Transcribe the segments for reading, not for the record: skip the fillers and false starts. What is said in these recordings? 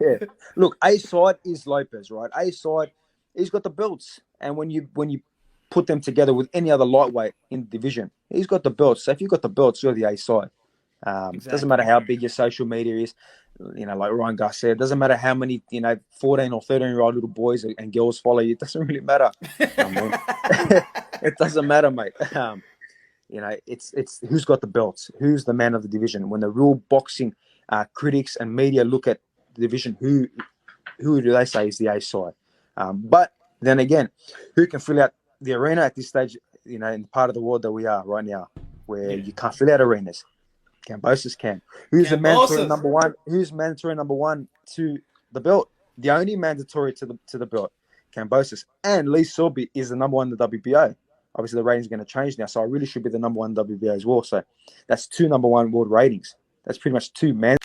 Yeah. Look, A side is Lopez, right? A side, he's got the belts, and when you put them together with any other lightweight in the division, he's got the belts. So if you've got the belts, you're the A side. Doesn't matter Exactly. how big your social media is, like Ryan Gus said. Doesn't matter how many 14 or 13-year-old little boys and girls follow you. It doesn't really matter. I mean, it doesn't matter, mate. It's who's got the belts, who's the man of the division. When the real boxing critics and media look at the division, who do they say is the A side? But then again, who can fill out the arena at this stage? In the part of the world that we are right now, where Yeah. you can't fill out arenas. Kambosos can. Who's the mandatory Kambosos. number one? Who's mandatory number one to the belt? The only mandatory to the belt, Kambosos, and Lee Selby is the number one in the WBO. Obviously, the ratings are going to change now, so I really should be the number one in the WBO as well. So that's two number one world ratings. That's pretty much two man.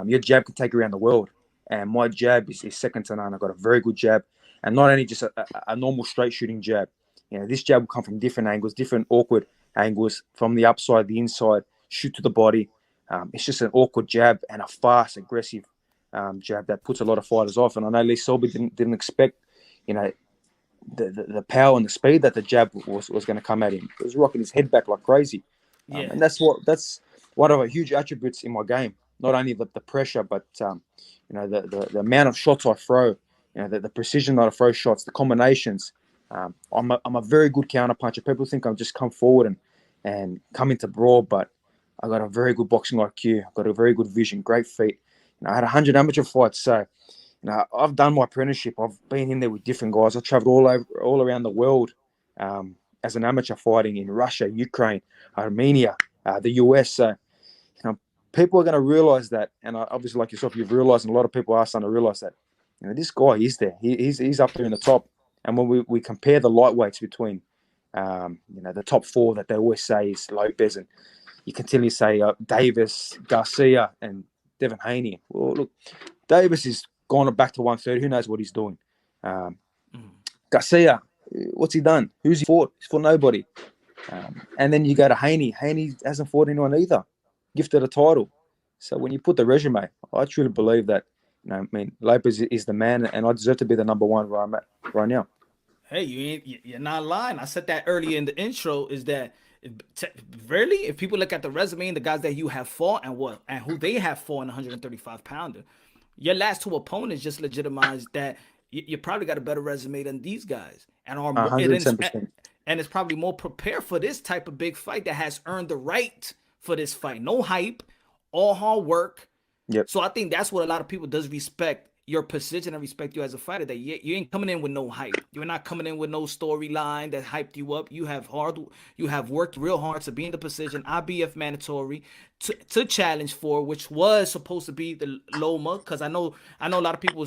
Your jab can take you around the world. And my jab is second to none. I've got a very good jab. And not only just a normal straight shooting jab. This jab will come from different angles, different awkward angles, from the upside, the inside, shoot to the body. It's just an awkward jab and a fast, aggressive jab that puts a lot of fighters off. And I know Lee Selby didn't expect, the power and the speed that the jab was going to come at him. He was rocking his head back like crazy. Yeah. And that's one of the huge attributes in my game. Not only the pressure, but the amount of shots I throw, the precision that I throw shots, the combinations. I'm a very good counter puncher. People think I'm just come forward and come into brawl, but I got a very good boxing IQ. I've got a very good vision, great feet. I had 100 amateur fights, so I've done my apprenticeship. I've been in there with different guys. I travelled all around the world as an amateur, fighting in Russia, Ukraine, Armenia, the US. So people are going to realize that, and obviously, like yourself, you've realized, and a lot of people are starting to realize that, this guy is there. He's up there in the top. And when we compare the lightweights between, the top four that they always say is Lopez, and you continually say Davis, Garcia, and Devin Haney. Well, look, Davis is gone back to 130. Who knows what he's doing? Garcia, what's he done? Who's he fought? He's fought nobody. And then you go to Haney. Haney hasn't fought anyone either. Gifted a title. So when you put the resume, I truly believe that, Lopez is the man, and I deserve to be the number one where I'm at right now. Hey, you're not lying. I said that earlier in the intro. Is that really? If people look at the resume and the guys that you have fought and who they have fought in 135 pounder, your last two opponents just legitimized that you probably got a better resume than these guys, and are more, 110%. and it's probably more prepared for this type of big fight that has earned the right for this fight. No hype, all hard work. Yep. So I think that's what a lot of people does respect your position and respect you as a fighter. That you ain't coming in with no hype. You're not coming in with no storyline that hyped you up. You have worked real hard to be in the position. IBF mandatory to challenge for, which was supposed to be the Loma, because I know a lot of people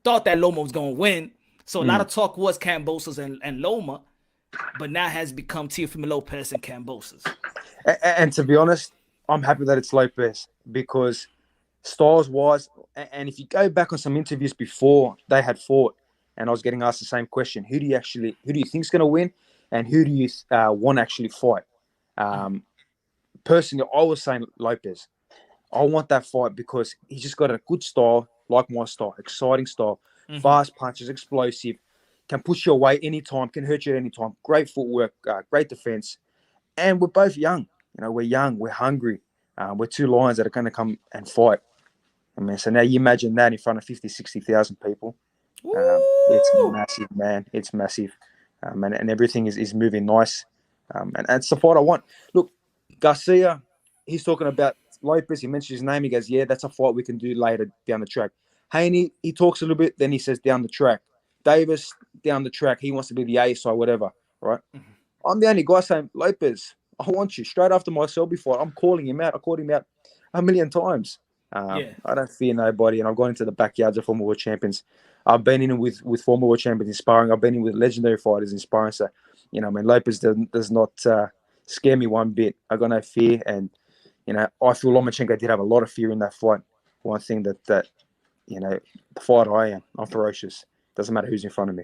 thought that Loma was gonna win. So a lot of talk was Kambosos and Loma, but now has become Teofimo Lopez and Kambosos. And to be honest, I'm happy that it's Lopez, because styles-wise, and if you go back on some interviews before they had fought, and I was getting asked the same question: who do you think is going to win, and who do you want to actually fight? Personally, I was saying Lopez. I want that fight because he's just got a good style, like my style, exciting style, fast punches, explosive, can push you away anytime, can hurt you at any time. Great footwork, great defense, and we're both young. We're young, we're hungry. We're two lions that are going to come and fight. So now you imagine that in front of 50, 60,000 people. It's massive, man. It's massive. And everything is moving nice. And it's the fight I want. Look, Garcia, he's talking about Lopez. He mentioned his name. He goes, yeah, that's a fight we can do later down the track. Haney, he talks a little bit, then he says down the track. Davis, down the track. He wants to be the ace or whatever, right? I'm the only guy saying, Lopez, I want you. Straight after my Selby fight, I'm calling him out. I called him out a million times. I don't fear nobody, and I've gone into the backyards of former world champions. I've been in with former world champions inspiring. I've been in with legendary fighters inspiring. So, Lopez does not scare me one bit. I got no fear, and I feel Lomachenko did have a lot of fear in that fight. One thing that the fighter I am, I'm ferocious. Doesn't matter who's in front of me.